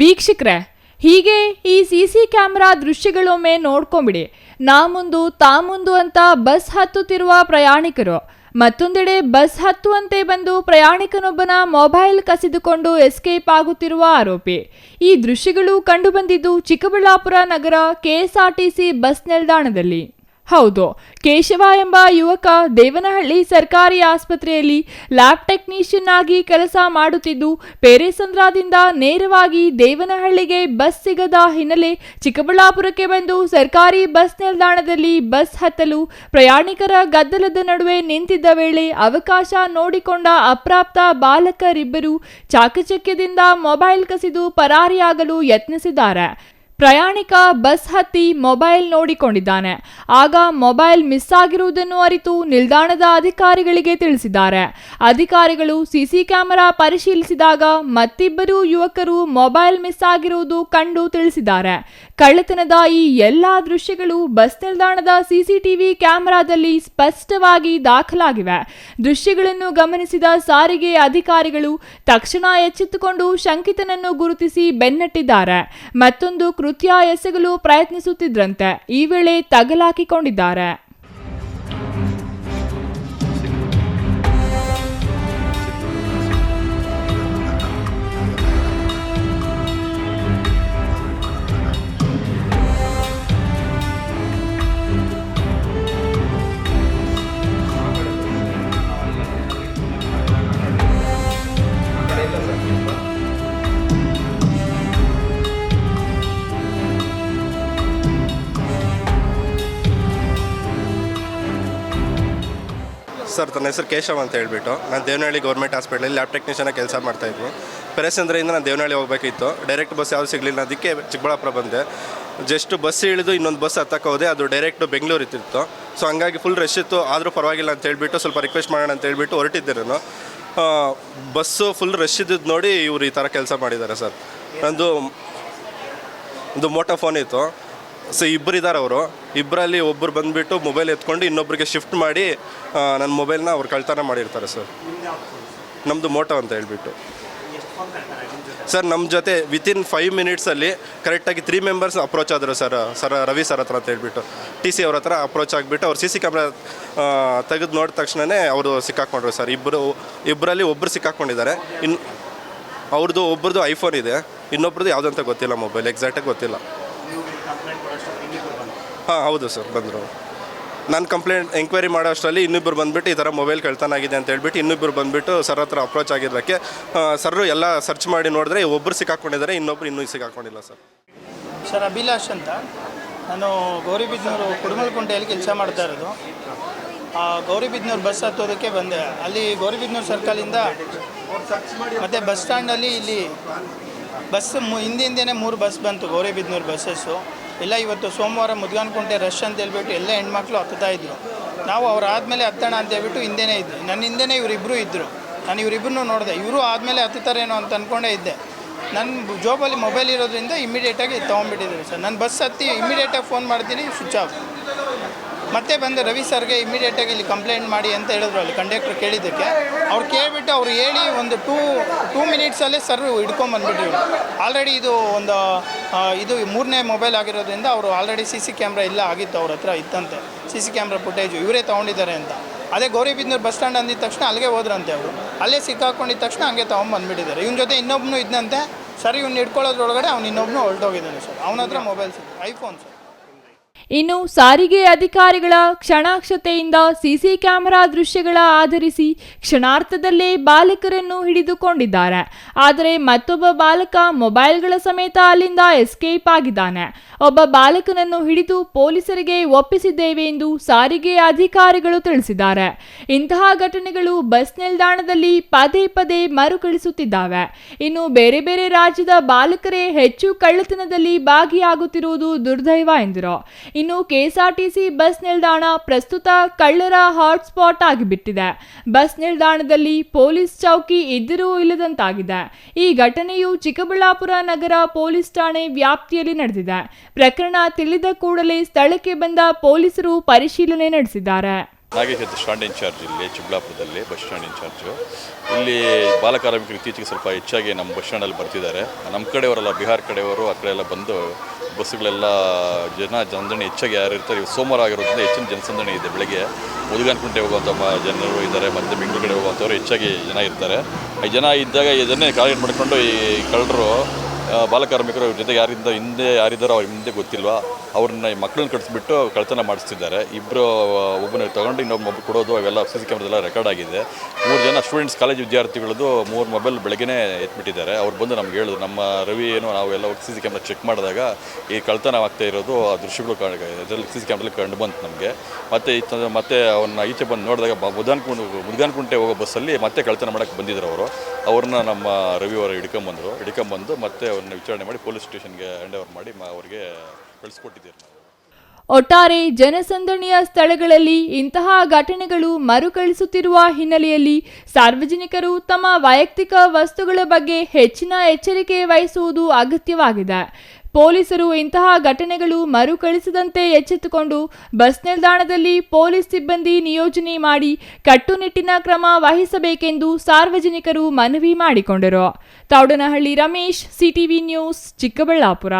ವೀಕ್ಷಕರೇ, ಹೀಗೆ ಈ ಸಿಸಿ ಕ್ಯಾಮೆರಾ ದೃಶ್ಯಗಳೊಮ್ಮೆ ನೋಡ್ಕೊಂಬಿಡಿ. ನಾ ಮುಂದು ಅಂತ ಬಸ್ ಹತ್ತುತ್ತಿರುವ ಪ್ರಯಾಣಿಕರು, ಮತ್ತೊಂದೆಡೆ ಬಸ್ ಹತ್ತುವಂತೆ ಬಂದು ಪ್ರಯಾಣಿಕನೊಬ್ಬನ ಮೊಬೈಲ್ ಕಸಿದುಕೊಂಡು ಎಸ್ಕೇಪ್ ಆಗುತ್ತಿರುವ ಆರೋಪಿ. ಈ ದೃಶ್ಯಗಳು ಕಂಡುಬಂದಿದ್ದು ಚಿಕ್ಕಬಳ್ಳಾಪುರ ನಗರ ಕೆಎಸ್ಆರ್ಟಿಸಿ ಬಸ್ ನಿಲ್ದಾಣದಲ್ಲಿ. ಹೌದು, ಕೇಶವ ಎಂಬ ಯುವಕ ದೇವನಹಳ್ಳಿ ಸರ್ಕಾರಿ ಆಸ್ಪತ್ರೆಯಲ್ಲಿ ಲ್ಯಾಬ್ ಟೆಕ್ನಿಷಿಯನ್ ಆಗಿ ಕೆಲಸ ಮಾಡುತ್ತಿದ್ದು, ಪೇರೆಸಂದ್ರದಿಂದ ನೇರವಾಗಿ ದೇವನಹಳ್ಳಿಗೆ ಬಸ್ ಸಿಗದ ಹಿನ್ನೆಲೆ ಚಿಕ್ಕಬಳ್ಳಾಪುರಕ್ಕೆ ಬಂದು ಸರ್ಕಾರಿ ಬಸ್ ನಿಲ್ದಾಣದಲ್ಲಿ ಬಸ್ ಹತ್ತಲು ಪ್ರಯಾಣಿಕರ ಗದ್ದಲದ ನಡುವೆ ನಿಂತಿದ್ದ ವೇಳೆ ಅವಕಾಶ ನೋಡಿಕೊಂಡ ಅಪ್ರಾಪ್ತ ಬಾಲಕರಿಬ್ಬರು ಚಾಕಚಕ್ಯದಿಂದ ಮೊಬೈಲ್ ಕಸಿದು ಪರಾರಿಯಾಗಲು ಯತ್ನಿಸಿದ್ದಾರೆ. ಪ್ರಯಾಣಿಕ ಬಸ್ ಹತ್ತಿ ಮೊಬೈಲ್ ನೋಡಿಕೊಂಡಿದ್ದಾನೆ. ಆಗ ಮೊಬೈಲ್ ಮಿಸ್ ಆಗಿರುವುದನ್ನು ಅರಿತು ನಿಲ್ದಾಣದ ಅಧಿಕಾರಿಗಳಿಗೆ ತಿಳಿಸಿದ್ದಾರೆ. ಅಧಿಕಾರಿಗಳು ಸಿಸಿ ಕ್ಯಾಮೆರಾ ಪರಿಶೀಲಿಸಿದಾಗ ಮತ್ತಿಬ್ಬರು ಯುವಕರು ಮೊಬೈಲ್ ಮಿಸ್ ಆಗಿರುವುದು ಕಂಡು ತಿಳಿಸಿದ್ದಾರೆ. ಕಳ್ಳತನದ ಈ ಎಲ್ಲಾ ದೃಶ್ಯಗಳು ಬಸ್ ನಿಲ್ದಾಣದ ಸಿಸಿಟಿವಿ ಕ್ಯಾಮೆರಾದಲ್ಲಿ ಸ್ಪಷ್ಟವಾಗಿ ದಾಖಲಾಗಿವೆ. ದೃಶ್ಯಗಳನ್ನು ಗಮನಿಸಿದ ಸಾರಿಗೆ ಅಧಿಕಾರಿಗಳು ತಕ್ಷಣ ಎಚ್ಚೆತ್ತುಕೊಂಡು ಶಂಕಿತನನ್ನು ಗುರುತಿಸಿ ಬೆನ್ನಟ್ಟಿದ್ದಾರೆ. ಮತ್ತೊಂದು ಕೃತ್ಯ ಎಸಗಲು ಪ್ರಯತ್ನಿಸುತ್ತಿದ್ರಂತೆ ಈ ವೇಳೆ ತಗಲಾಕಿಕೊಂಡಿದ್ದಾರೆ. ಸರ್, ನನ್ನ ಹೆಸರು ಕೇಶವ ಅಂತ ಹೇಳ್ಬಿಟ್ಟು ನಾನು ದೇವನಹಳ್ಳಿ ಗೌರ್ಮೆಂಟ್ ಹಾಸ್ಪಿಟಲಲ್ಲಿ ಲ್ಯಾಬ್ ಟೆಕ್ನಿಷಿಯನ್ ಕೆಲಸ ಮಾಡ್ತಾಯಿದ್ವಿ. ಪೆರೇಸಂದ್ರೆಯಿಂದ ನಾನು ದೇವನಹಳ್ಳಿ ಹೋಗಬೇಕಿತ್ತು. ಡೈರೆಕ್ಟ್ ಬಸ್ ಯಾವುದು ಸಿಗಲಿಲ್ಲ, ಅದಕ್ಕೆ ಚಿಕ್ಕಬಳ್ಳಾಪುರ ಬಂದೆ. ಜಸ್ಟ್ ಬಸ್ ಇಳಿದು ಇನ್ನೊಂದು ಬಸ್ ಹತ್ತಕ್ಕೆ ಹೋದೆ, ಅದು ಡೈರೆಕ್ಟು ಬೆಂಗಳೂರು ಇತ್ತಿತ್ತು. ಸೊ ಹಂಗಾಗಿ ಫುಲ್ ರಶ್ ಇತ್ತು. ಆದರೂ ಪರವಾಗಿಲ್ಲ ಅಂತ ಹೇಳ್ಬಿಟ್ಟು ಸ್ವಲ್ಪ ರಿಕ್ವೆಸ್ಟ್ ಮಾಡೋಣ ಅಂತ ಹೇಳ್ಬಿಟ್ಟು ಹೊರಟಿದ್ದೆ ನಾನು. ಬಸ್ಸು ಫುಲ್ ರಶ್ ಇದ್ದದ್ದು ನೋಡಿ ಇವರು ಈ ಥರ ಕೆಲಸ ಮಾಡಿದ್ದಾರೆ ಸರ್. ನಂದು ಒಂದು ಮೋಟೋ ಫೋನ್ ಇತ್ತು. ಸೊ ಇಬ್ಬರಿದ್ದಾರೆ ಅವರು. ಇಬ್ಬರಲ್ಲಿ ಒಬ್ಬರು ಬಂದುಬಿಟ್ಟು ಮೊಬೈಲ್ ಎತ್ಕೊಂಡು ಇನ್ನೊಬ್ಬರಿಗೆ ಶಿಫ್ಟ್ ಮಾಡಿ ನನ್ನ ಮೊಬೈಲ್ನ ಅವ್ರು ಕಳ್ತನ ಮಾಡಿರ್ತಾರೆ ಸರ್. ನಮ್ಮದು ಮೋಟೋ ಅಂತ ಹೇಳ್ಬಿಟ್ಟು ಸರ್. ನಮ್ಮ ಜೊತೆ ವಿತಿನ್ 5 ಮಿನಿಟ್ಸಲ್ಲಿ ಕರೆಕ್ಟಾಗಿ 3 ಮೆಂಬರ್ಸ್ ಅಪ್ರೋಚ್ ಆದರು ಸರ್ ರವಿ ಸರ್ ಹತ್ರ ಅಂತ ಹೇಳ್ಬಿಟ್ಟು TC ಅವ್ರ ಹತ್ರ ಅಪ್ರೋಚ್ ಆಗಿಬಿಟ್ಟು ಅವ್ರು CC ಕ್ಯಾಮ್ರಾ ತೆಗೆದು ನೋಡಿದ ತಕ್ಷಣವೇ ಅವರು ಸಿಕ್ಕಾಕೊಂಡ್ರು ಸರ್. ಇಬ್ಬರಲ್ಲಿ ಒಬ್ಬರು ಸಿಕ್ಕಾಕೊಂಡಿದ್ದಾರೆ. ಅವ್ರದ್ದು ಒಬ್ಬರದು ಐಫೋನ್ ಇದೆ, ಇನ್ನೊಬ್ರದ್ದು ಯಾವುದಂತ ಗೊತ್ತಿಲ್ಲ, ಮೊಬೈಲ್ ಎಕ್ಸಾಕ್ಟಾಗಿ ಗೊತ್ತಿಲ್ಲ. ಹಾಂ ಹೌದು ಸರ್, ಬಂದರು. ನಾನು ಕಂಪ್ಲೇಂಟ್ ಎಂಕ್ವೈರಿ ಮಾಡೋ ಅಷ್ಟರಲ್ಲಿ ಇನ್ನಿಬ್ಬರು ಬಂದುಬಿಟ್ಟು ಈ ಥರ ಮೊಬೈಲ್ ಕಳ್ತನ ಆಗಿದೆ ಅಂತ ಹೇಳ್ಬಿಟ್ಟು ಇನ್ನಿಬ್ಬರು ಬಂದುಬಿಟ್ಟು ಸರ್ ಹತ್ರ ಅಪ್ರೋಚ್ ಆಗಿದ್ದಕ್ಕೆ ಸರ್ರು ಎಲ್ಲ ಸರ್ಚ್ ಮಾಡಿ ನೋಡಿದ್ರೆ ಒಬ್ಬರು ಸಿಕ್ಕಾಕೊಂಡಿದ್ದಾರೆ, ಇನ್ನೊಬ್ರು ಇನ್ನೂ ಸಿಕ್ಕಾಕೊಂಡಿಲ್ಲ ಸರ್. ಸರ್ ಅಭಿಲಾಷ್ ಅಂತ, ನಾನು ಗೌರಿಬಿದನೂರು ಕುಡುಮಲಕುಂಟೆಯಲ್ಲಿ ಕೆಲಸ ಮಾಡ್ತಾ ಇರೋದು. ಗೌರಿಬಿದನೂರು ಬಸ್ ಹತ್ತೋದಕ್ಕೆ ಬಂದೆ. ಅಲ್ಲಿ ಗೌರಿಬಿದನೂರು ಸರ್ಕಲಿಂದ ಮತ್ತು ಬಸ್ ಸ್ಟ್ಯಾಂಡಲ್ಲಿ ಇಲ್ಲಿ ಬಸ್ ಹಿಂದಿಂದನೇ 3 ಬಸ್ ಬಂತು, ಗೌರಿಬಿದನೂರು ಬಸ್ಸಸ್ಸು ಎಲ್ಲ. ಇವತ್ತು ಸೋಮವಾರ ಮುದ್ಗಾನ್ಕುಂಟೆ ರಶ್ ಅಂತ ಹೇಳ್ಬಿಟ್ಟು ಎಲ್ಲ ಹೆಣ್ಮಕ್ಳು ಹತ್ತುತ್ತಾಯಿದ್ರು. ನಾವು ಅವ್ರು ಆದಮೇಲೆ ಹತ್ತೋಣ ಅಂತ ಹೇಳ್ಬಿಟ್ಟು ಹಿಂದೆನೇ ಇದ್ದರು. ನನ್ನ ಹಿಂದೆನೇ ಇವರಿಬ್ಬರು ಇದ್ದರು. ನಾನು ಇವರಿಬ್ಬರನ್ನೂ ನೋಡಿದೆ. ಇವರು ಆದಮೇಲೆ ಹತ್ತುತ್ತಾರೇನೋ ಅಂತ ಅಂದ್ಕೊಂಡೇ ಇದ್ದೆ. ನನ್ನ ಜೋಬಲ್ಲಿ ಮೊಬೈಲ್ ಇರೋದ್ರಿಂದ ಇಮಿಡಿಯೇಟಾಗಿ ತೊಗೊಂಡ್ಬಿಟ್ಟಿದ್ದಾರೆ ಸರ್. ನಾನು ಬಸ್ ಹತ್ತಿ ಇಮಿಡಿಯೇಟಾಗಿ ಫೋನ್ ಮಾಡ್ತೀನಿ, ಸ್ವಿಚ್ ಆಫ್. ಮತ್ತೆ ಬಂದು ರವಿ ಸರ್ಗೆ ಇಮಿಡಿಯೇಟಾಗಿ ಇಲ್ಲಿ ಕಂಪ್ಲೇಂಟ್ ಮಾಡಿ ಅಂತ ಹೇಳಿದ್ರು. ಅಲ್ಲಿ ಕಂಡಕ್ಟ್ರ್ ಕೇಳಿದ್ದಕ್ಕೆ ಅವ್ರು ಕೇಳಿಬಿಟ್ಟು ಅವ್ರು ಹೇಳಿ ಒಂದು ಟೂ ಮಿನಿಟ್ಸಲ್ಲೇ ಸರ್ ಹಿಡ್ಕೊಂಬಂದ್ಬಿಟ್ರು. ಆಲ್ರೆಡಿ ಇದು ಇದು 3ನೇ ಮೊಬೈಲ್ ಆಗಿರೋದ್ರಿಂದ ಅವರು ಆಲ್ರೆಡಿ CC ಕ್ಯಾಮ್ರಾ ಎಲ್ಲ ಆಗಿತ್ತು, ಅವ್ರ ಹತ್ರ ಇತ್ತಂತೆ CC ಕ್ಯಾಮ್ರಾ ಫುಟೇಜು, ಇವರೇ ತೊಗೊಂಡಿದ್ದಾರೆ ಅಂತ. ಅದೇ ಗೌರಿಬಿದನೂರು ಬಸ್ ಸ್ಟ್ಯಾಂಡ್ ಅಂದಿದ ತಕ್ಷಣ ಅಲ್ಲಿಗೆ ಹೋದ್ರಂತೆ ಅವರು. ಅಲ್ಲೇ ಸಿಕ್ಕಾಕೊಂಡಿದ್ದ ತಕ್ಷಣ ಹಂಗೆ ತೊಗೊಂಬಂದ್ಬಿಟ್ಟಿದ್ದಾರೆ. ಇವನ ಜೊತೆ ಇನ್ನೊಬ್ಬನು ಇದ್ದಂತೆ ಸರ್. ಇವ್ನು ಹಿಡ್ಕೊಳ್ಳೋದ್ರೊಳಗಡೆ ಅವ್ನು ಇನ್ನೊಬ್ಬನು ಹೊರಟೋಗಿದ್ದಾನೆ ಸರ್. ಅವನ ಹತ್ರ ಮೊಬೈಲ್ ಸಿಕ್ತು, ಐಫೋನ್ ಸರ್. ಇನ್ನು ಸಾರಿಗೆ ಅಧಿಕಾರಿಗಳ ಕ್ಷಣಾಕ್ಷತೆಯಿಂದ ಸಿಸಿ ಕ್ಯಾಮೆರಾ ದೃಶ್ಯಗಳ ಆಧರಿಸಿ ಕ್ಷಣಾರ್ಥದಲ್ಲೇ ಬಾಲಕರನ್ನು ಹಿಡಿದುಕೊಂಡಿದ್ದಾರೆ. ಆದರೆ ಮತ್ತೊಬ್ಬ ಬಾಲಕ ಮೊಬೈಲ್ಗಳ ಸಮೇತ ಅಲ್ಲಿಂದ ಎಸ್ಕೇಪ್ ಆಗಿದ್ದಾನೆ. ಒಬ್ಬ ಬಾಲಕನನ್ನು ಹಿಡಿದು ಪೊಲೀಸರಿಗೆ ಒಪ್ಪಿಸಿದ್ದೇವೆ ಎಂದು ಸಾರಿಗೆ ಅಧಿಕಾರಿಗಳು ತಿಳಿಸಿದ್ದಾರೆ. ಇಂತಹ ಘಟನೆಗಳು ಬಸ್ ನಿಲ್ದಾಣದಲ್ಲಿ ಪದೇ ಮರುಕಳಿಸುತ್ತಿದ್ದಾವೆ. ಇನ್ನು ಬೇರೆ ಬೇರೆ ರಾಜ್ಯದ ಬಾಲಕರೇ ಹೆಚ್ಚು ಕಳ್ಳತನದಲ್ಲಿ ಭಾಗಿಯಾಗುತ್ತಿರುವುದು ದುರ್ದೈವ ಎಂದರು. ಇನ್ನು ಕೆಎಸ್ಆರ್ಟಿಸಿ ಬಸ್ ನಿಲ್ದಾಣ ಪ್ರಸ್ತುತ ಕಳ್ಳರ ಹಾಟ್ಸ್ಪಾಟ್ ಆಗಿಬಿಟ್ಟಿದೆ. ಬಸ್ ನಿಲ್ದಾಣದಲ್ಲಿ ಪೊಲೀಸ್ ಚೌಕಿ ಇದ್ದರೂ ಇಲ್ಲದಂತಾಗಿದೆ. ಈ ಘಟನೆಯು ಚಿಕ್ಕಬಳ್ಳಾಪುರ ನಗರ ಪೊಲೀಸ್ ಠಾಣೆ ವ್ಯಾಪ್ತಿಯಲ್ಲಿ ನಡೆದಿದೆ. ಪ್ರಕರಣ ತಿಳಿದ ಕೂಡಲೇ ಸ್ಥಳಕ್ಕೆ ಬಂದ ಪೊಲೀಸರು ಪರಿಶೀಲನೆ ನಡೆಸಿದ್ದಾರೆ. ನಾಗೇಶ್ ಅಂತ ಸ್ಟ್ಯಾಂಡ್ ಇನ್ಚಾರ್ಜ್ ಇಲ್ಲಿ ಚಿಕ್ಕಬಳ್ಳಾಪುರದಲ್ಲಿ ಬಸ್ ಸ್ಟ್ಯಾಂಡ್ ಇನ್ಚಾರ್ಜು. ಇಲ್ಲಿ ಬಾಲಕಾರ್ಮಿಕರು ಇತ್ತೀಚೆಗೆ ಸ್ವಲ್ಪ ಹೆಚ್ಚಾಗಿ ನಮ್ಮ ಬಸ್ ಸ್ಟ್ಯಾಂಡಲ್ಲಿ ಬರ್ತಿದ್ದಾರೆ. ನಮ್ಮ ಕಡೆಯವರೆಲ್ಲ ಬಿಹಾರ ಕಡೆಯವರು ಆ ಕಡೆ ಎಲ್ಲ ಬಂದು ಬಸ್ಸುಗಳೆಲ್ಲ ಜನಸಂದಣಿ ಹೆಚ್ಚಾಗಿ ಯಾರು ಇರ್ತಾರೆ. ಇವು ಸೋಮವಾರ ಆಗಿರೋದ್ರಿಂದ ಹೆಚ್ಚಿನ ಜನಸಂದಣಿ ಇದೆ. ಬೆಳಗ್ಗೆ ಮುದುಗನಕುಂಟೆ ಹೋಗುವಂಥ ಜನರು ಇದ್ದಾರೆ, ಮತ್ತು ಬೆಂಗಳೂರು ಕಡೆ ಹೋಗುವಂಥವ್ರು ಹೆಚ್ಚಾಗಿ ಜನ ಇರ್ತಾರೆ. ಈ ಜನ ಇದ್ದಾಗ ಇದನ್ನೇ ಟಾರ್ಗೆಟ್ ಮಾಡಿಕೊಂಡು ಈ ಕಳ್ಳರು ಬಾಲಕಾರ್ಮಿಕರು ಇವ್ರ ಜೊತೆ ಯಾರಿದ್ದಾರೋ ಅವ್ರ ಹಿಂದೆ ಗೊತ್ತಿಲ್ವಾ, ಅವ್ರನ್ನ ಮಕ್ಕಳನ್ನ ಕಳಿಸ್ಬಿಟ್ಟು ಕಳ್ತನ ಮಾಡಿಸ್ತಿದ್ದಾರೆ. ಒಬ್ಬನ ತೊಗೊಂಡು ಇನ್ನೊಬ್ಬ ಕೊಡೋದು ಅವೆಲ್ಲ CC ಕ್ಯಾಮ್ರಾದೆಲ್ಲ ರೆಕಾರ್ಡ್ ಆಗಿದೆ. 3 ಜನ ಸ್ಟೂಡೆಂಟ್ಸ್ ಕಾಲೇಜ್ ವಿದ್ಯಾರ್ಥಿಗಳದ್ದು 3 ಮೊಬೈಲ್ ಬೆಳಗ್ಗೆ ಎತ್ಬಿಟ್ಟಿದ್ದಾರೆ. ಅವ್ರು ಬಂದು ನಮ್ಗೆ ಹೇಳಿದ್ರು, ನಮ್ಮ ರವಿ ನಾವೆಲ್ಲ CC ಕ್ಯಾಮ್ರಾ ಚೆಕ್ ಮಾಡಿದಾಗ ಈ ಕಳ್ತನ ಆಗ್ತಾ ಇರೋದು ಆ ದೃಶ್ಯಗಳು ಇದರಲ್ಲಿ CC ಕ್ಯಾಮ್ರಲ್ಲಿ ಕಂಡು ಬಂತು ನಮಗೆ. ಮತ್ತೆ ಅವನ್ನ ಈಚೆ ಬಂದು ನೋಡಿದಾಗ ಮುದ್ಗಾನ್ಕುಂಟೆ ಹೋಗೋ ಬಸ್ಸಲ್ಲಿ ಮತ್ತೆ ಕಳ್ತನ ಮಾಡೋಕ್ಕೆ ಬಂದಿದ್ರು ಅವರು. ಅವ್ರನ್ನ ನಮ್ಮ ರವಿ ಅವರು ಹಿಡ್ಕೊಂಬಂದು ಮತ್ತೆ ಅವ್ರನ್ನ ವಿಚಾರಣೆ ಮಾಡಿ ಪೊಲೀಸ್ ಸ್ಟೇಷನ್ಗೆ ಹ್ಯಾಂಡ್ ಓವರ್ ಮಾಡಿ ಅವ್ರಿಗೆ ಕಳಿಸ್ಕೊಟ್ಟಿದ್ದೀರಿ ನಾವು. ಒಟ್ಟಾರೆ ಜನಸಂದಣಿಯ ಸ್ಥಳಗಳಲ್ಲಿ ಇಂತಹ ಘಟನೆಗಳು ಮರುಕಳಿಸುತ್ತಿರುವ ಹಿನ್ನೆಲೆಯಲ್ಲಿ ಸಾರ್ವಜನಿಕರು ತಮ್ಮ ವೈಯಕ್ತಿಕ ವಸ್ತುಗಳ ಬಗ್ಗೆ ಹೆಚ್ಚಿನ ಎಚ್ಚರಿಕೆ ವಹಿಸುವುದು ಅಗತ್ಯವಾಗಿದೆ. ಪೊಲೀಸರು ಇಂತಹ ಘಟನೆಗಳು ಮರುಕಳಿಸದಂತೆ ಎಚ್ಚೆತ್ತುಕೊಂಡು ಬಸ್ ನಿಲ್ದಾಣದಲ್ಲಿ ಪೊಲೀಸ್ ಸಿಬ್ಬಂದಿ ನಿಯೋಜನೆ ಮಾಡಿ ಕಟ್ಟುನಿಟ್ಟಿನ ಕ್ರಮ ವಹಿಸಬೇಕೆಂದು ಸಾರ್ವಜನಿಕರು ಮನವಿ ಮಾಡಿಕೊಂಡರು. Thoudanahalli Ramesh, CTV news, Chikkaballapur.